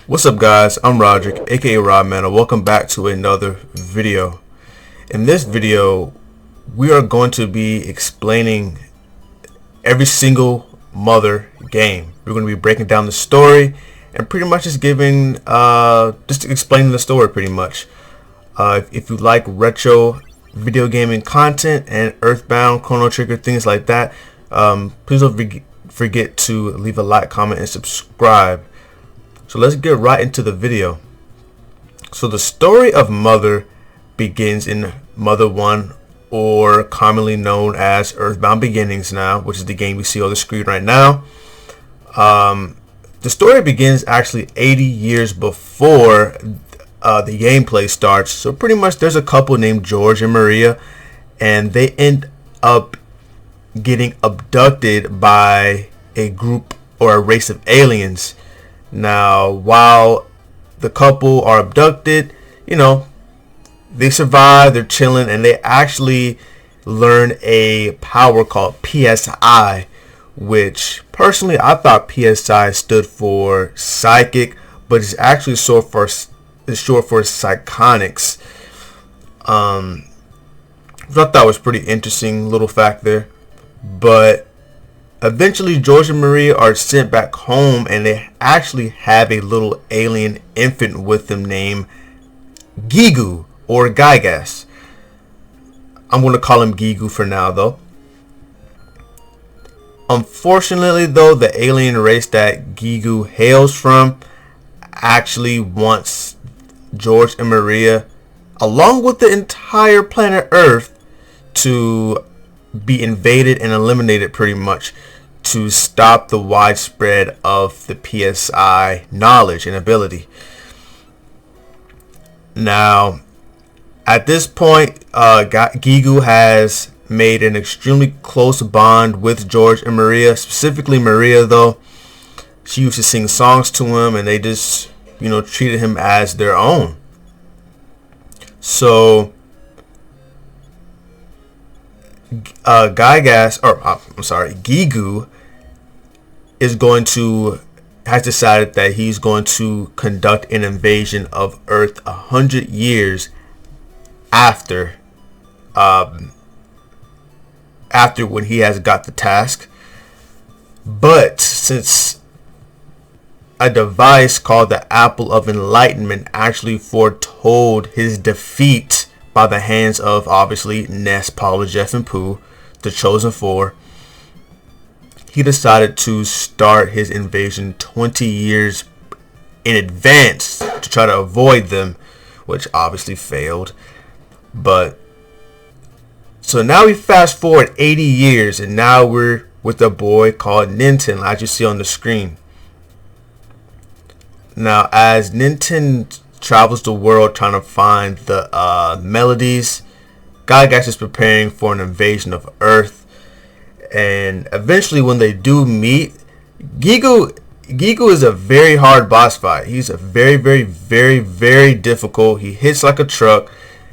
What's up guys, I'm Roderick, aka Rodman, and welcome back to another video. In this video, we are going to be explaining every single Mother game. We're going to be breaking down the story and pretty much just giving, just explaining the story pretty much. If you like retro video gaming content and Earthbound, Chrono Trigger, things like that, please don't forget to leave a like, comment, and subscribe. So let's get right into the video. So the story of Mother begins in Mother 1, or commonly known as Earthbound Beginnings now, which is the game we see on the screen right now. The story begins actually 80 years before the gameplay starts. So pretty much there's a couple named George and Maria, and they end up getting abducted by a group or a race of aliens. Now, while the couple are abducted, they survive, they're chilling, and they actually learn a power called PSI, which personally I thought PSI stood for psychic, but it's actually short for psionics. Which I thought was pretty interesting little fact there. But eventually George and Maria are sent back home, and they actually have a little alien infant with them named Gigu or Gygas. I'm going to call him Gigu for now though. Unfortunately though, the alien race that Gigu hails from actually wants George and Maria, along with the entire planet Earth, to be invaded and eliminated pretty much, to stop the widespread of the PSI knowledge and ability. Now, at this point, Gigu has made an extremely close bond with George and Maria, specifically Maria though. She used to sing songs to him, and they just, treated him as their own. So Gigu has decided that he's going to conduct an invasion of Earth 100 years after when he has got the task. But since a device called the Apple of Enlightenment actually foretold his defeat by the hands of, obviously, Ness, Paula, Jeff, and Pooh, the Chosen Four, he decided to start his invasion 20 years in advance to try to avoid them, which obviously failed. But so now we fast forward 80 years, and now we're with a boy called Ninten, as you see on the screen. Now, as Ninten travels the world trying to find the melodies, Gygas is preparing for an invasion of Earth. And eventually when they do meet, Gigu is a very hard boss fight. He's a very, very, very, very difficult. He hits like a truck,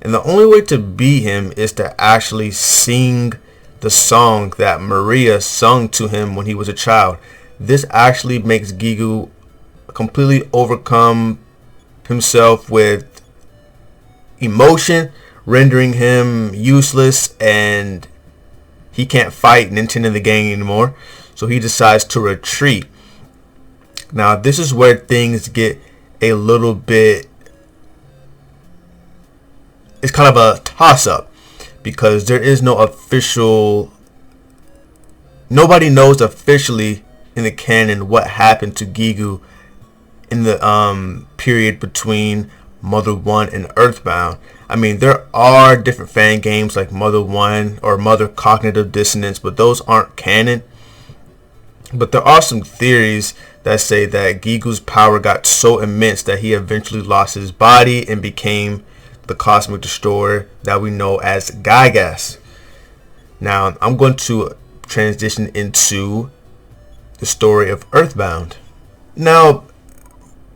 and the only way to beat him is to actually sing the song that Maria sung to him when he was a child. This actually makes Gigu completely overcome himself with emotion, rendering him useless, and he can't fight Ninten in the game anymore. So he decides to retreat. Now this is where things get a little bit, it's kind of a toss-up, because there is no official, nobody knows officially in the canon what happened to Gigu in the period between Mother 1 and Earthbound. I mean, there are different fan games like Mother 1 or Mother Cognitive Dissonance, but those aren't canon. But there are some theories that say that Gigu's power got so immense that he eventually lost his body and became the cosmic destroyer that we know as Gygas. Now, I'm going to transition into the story of Earthbound. Now,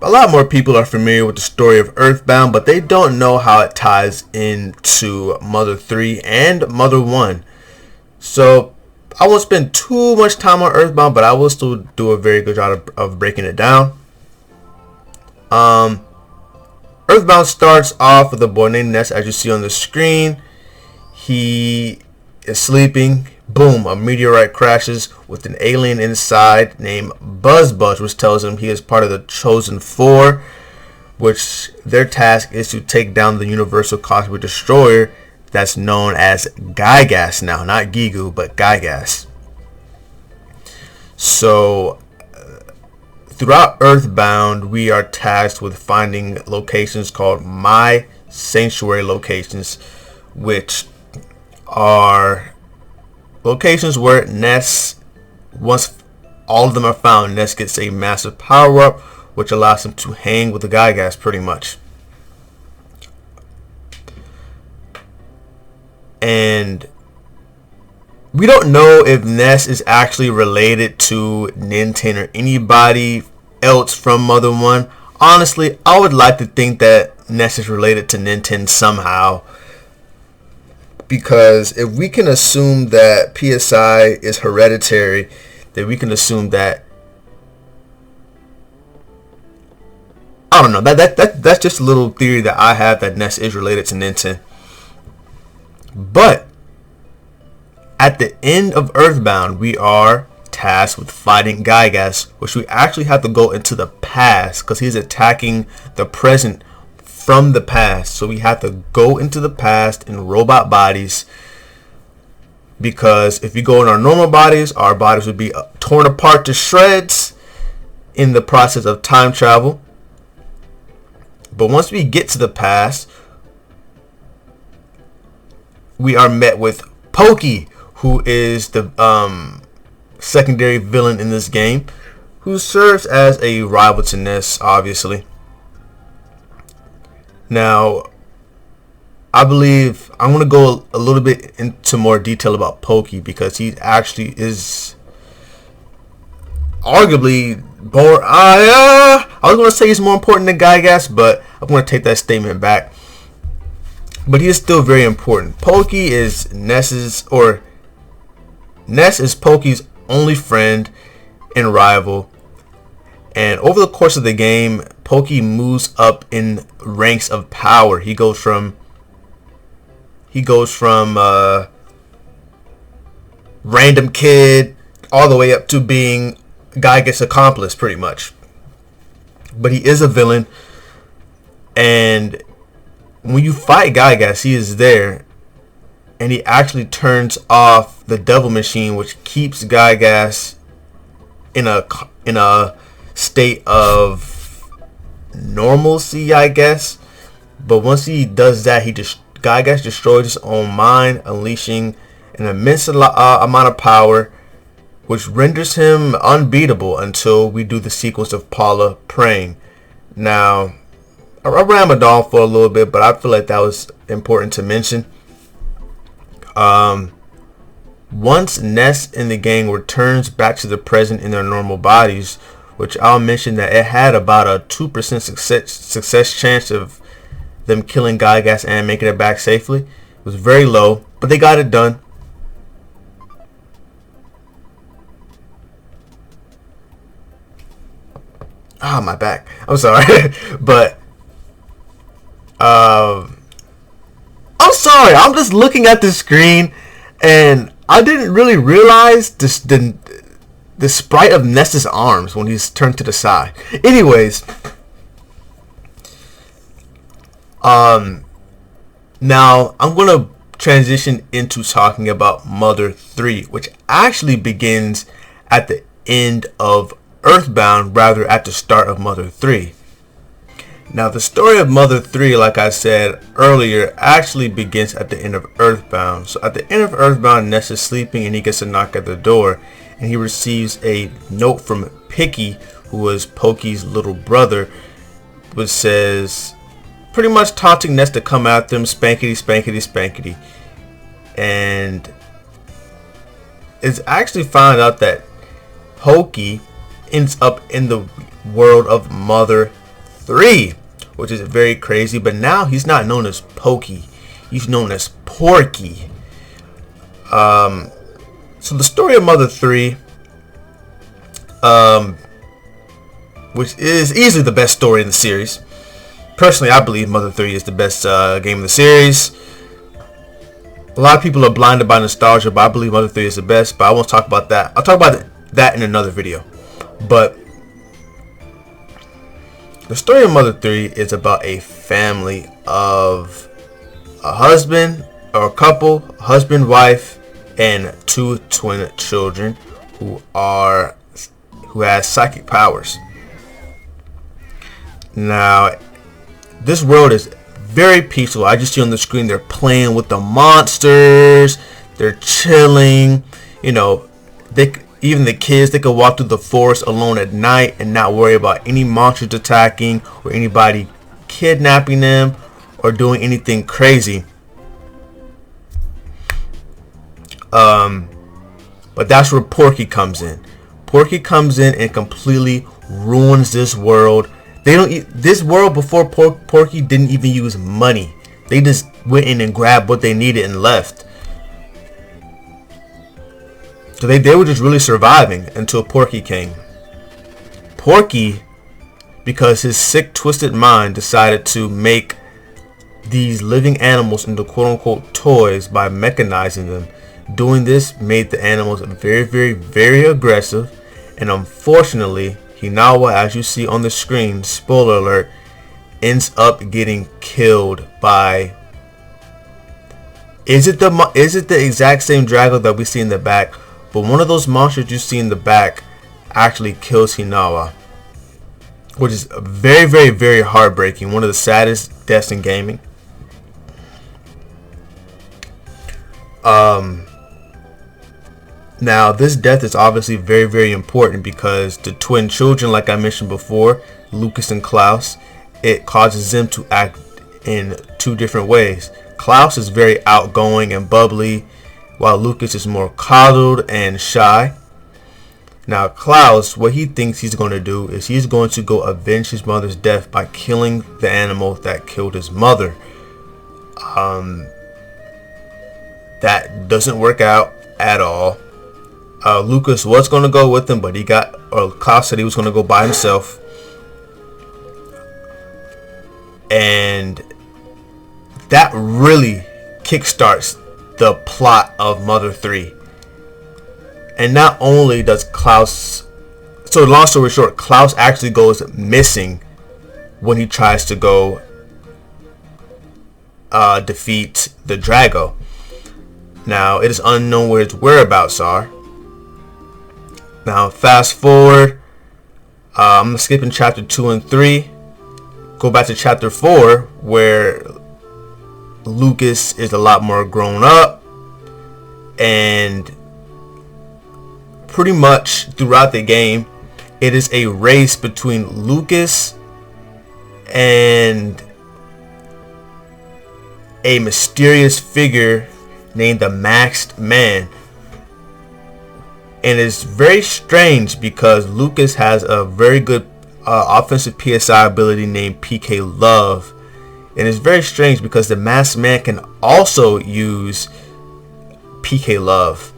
a lot more people are familiar with the story of Earthbound, but they don't know how it ties into Mother 3 and Mother 1. So I won't spend too much time on Earthbound, but I will still do a very good job of breaking it down. Earthbound starts off with a boy named Ness, as you see on the screen. He is sleeping. Boom, a meteorite crashes with an alien inside named Buzz, which tells him he is part of the Chosen Four, which their task is to take down the Universal Cosmic Destroyer that's known as Gygas now. Not Gigu, but Gygas. So, throughout Earthbound, we are tasked with finding locations called My Sanctuary locations, which are locations where Ness, once all of them are found, Ness gets a massive power-up, which allows him to hang with the Gygas pretty much. And we don't know if Ness is actually related to Ninten or anybody else from Mother 1. Honestly, I would like to think that Ness is related to Ninten somehow. Because if we can assume that PSI is hereditary, then we can assume that, I don't know, that's just a little theory that I have, that Ness is related to Ninten. But at the end of Earthbound, we are tasked with fighting Gygas, which we actually have to go into the past because he's attacking the present from the past. So we have to go into the past in robot bodies, because if we go in our normal bodies, our bodies would be torn apart to shreds in the process of time travel. But once we get to the past, we are met with Pokey, who is the secondary villain in this game, who serves as a rival to Ness, obviously. Now, I believe I'm going to go a little bit into more detail about Pokey, because he actually is arguably more, I was going to say he's more important than Gygas, but I'm going to take that statement back. But he is still very important. Pokey is Ness is Pokey's only friend and rival. And over the course of the game, Pokey moves up in ranks of power. He goes from random kid all the way up to being Gygas' accomplice, pretty much. But he is a villain, and when you fight Gygas, he is there, and he actually turns off the devil machine, which keeps Gygas in a state of normalcy, I guess. But once he does that, Gygas destroys his own mind, unleashing an immense amount of power, which renders him unbeatable until we do the sequence of Paula praying. Now, I rambled on for a little bit, but I feel like that was important to mention. Once Ness and the gang returns back to the present in their normal bodies, which I'll mention that it had about a 2% success chance of them killing Gygas and making it back safely. It was very low, but they got it done. My back. I'm sorry. But I'm sorry. I'm just looking at the screen, and I didn't really realize the sprite of Ness's arms when he's turned to the side. Anyways, now I'm gonna transition into talking about Mother 3, which actually begins at the end of Earthbound, rather at the start of Mother 3. Now, the story of Mother 3, like I said earlier, actually begins at the end of Earthbound. So at the end of Earthbound, Ness is sleeping and he gets a knock at the door, and he receives a note from Picky, who was Pokey's little brother, which says, pretty much taunting Ness to come after him, spankety, spankety, spankety. And it's actually found out that Pokey ends up in the world of Mother 3, which is very crazy. But now he's not known as Pokey, he's known as Porky. So the story of Mother 3, which is easily the best story in the series. Personally, I believe Mother 3 is the best game in the series. A lot of people are blinded by nostalgia, but I believe Mother 3 is the best. But I won't talk about that. I'll talk about that in another video. But the story of Mother 3 is about a family of a husband or a couple, husband, wife, and 2 twin children who has psychic powers. Now, this world is very peaceful. I just see on the screen they're playing with the monsters. They're chilling. You know, even the kids, they could walk through the forest alone at night and not worry about any monsters attacking or anybody kidnapping them or doing anything crazy. But that's where Porky comes in. Porky comes in and completely ruins this world. This world before Porky didn't even use money. They just went in and grabbed what they needed and left. So they were just really surviving until Porky came. Porky, because his sick, twisted mind decided to make these living animals into quote-unquote toys by mechanizing them. Doing this made the animals very, very, very aggressive, and unfortunately, Hinawa, as you see on the screen, spoiler alert, ends up getting killed by. Is it the exact same dragon that we see in the back? But one of those monsters you see in the back actually kills Hinawa, which is very, very, very heartbreaking. One of the saddest deaths in gaming. Now, this death is obviously very, very important because the twin children, like I mentioned before, Lucas and Klaus, it causes them to act in 2 different ways. Klaus is very outgoing and bubbly, while Lucas is more coddled and shy. Now, Klaus, what he thinks he's going to do is he's going to go avenge his mother's death by killing the animal that killed his mother. That doesn't work out at all. Lucas was going to go with him, but Klaus said he was going to go by himself. And that really kickstarts the plot of Mother 3. And not only does Klaus... So long story short, Klaus actually goes missing when he tries to go defeat the Drago. Now, it is unknown where his whereabouts are. Now, fast forward. I'm skipping chapter 2 and 3. Go back to chapter 4, where Lucas is a lot more grown up. And pretty much throughout the game, it is a race between Lucas and a mysterious figure named the Masked Man. And it's very strange because Lucas has a very good offensive PSI ability named PK Love. And it's very strange because the Masked Man can also use PK Love.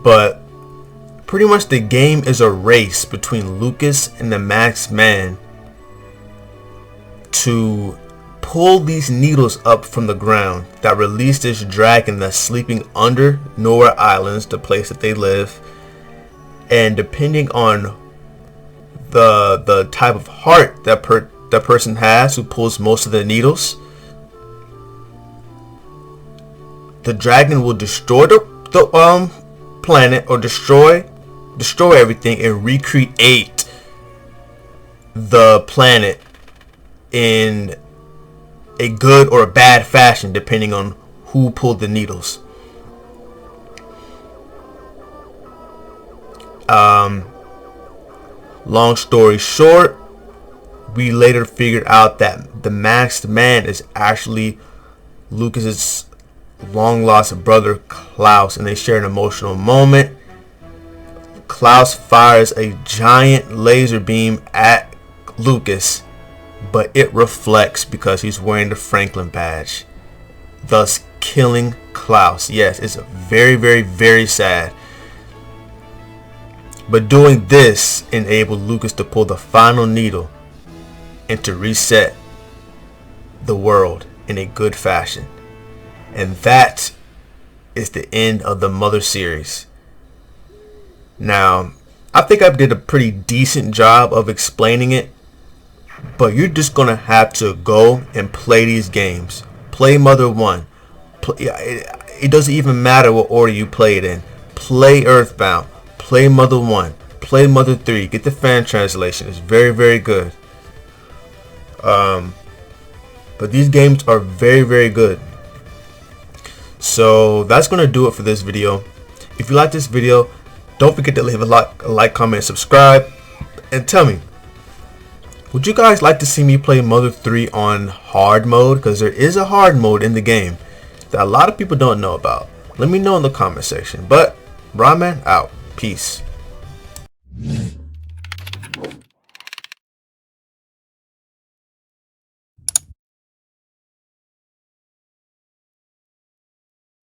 But pretty much the game is a race between Lucas and the Masked Man to pull these needles up from the ground that release this dragon that's sleeping under Nowhere Islands, the place that they live. And depending on the type of heart that person has who pulls most of the needles, the dragon will destroy the planet or destroy everything and recreate the planet in a good or a bad fashion depending on who pulled the needles. Long story short, we later figured out that the Masked Man is actually Lucas's long lost brother Klaus, and they share an emotional moment. Klaus fires a giant laser beam at Lucas, but it reflects because he's wearing the Franklin badge, thus killing Klaus. Yes, it's very, very, very sad. But doing this enabled Lucas to pull the final needle and to reset the world in a good fashion. And that is the end of the Mother series. Now, I think I did a pretty decent job of explaining it, but you're just gonna have to go and play these games. Play Mother 1. It doesn't even matter what order you play it in. Play Earthbound. Play Mother 1. Play Mother 3. Get the fan translation. It's very, very good. But these games are very, very good. So that's going to do it for this video. If you like this video, don't forget to leave a like, comment, subscribe. And tell me, would you guys like to see me play Mother 3 on hard mode? Because there is a hard mode in the game that a lot of people don't know about. Let me know in the comment section. But Brahman out. Peace.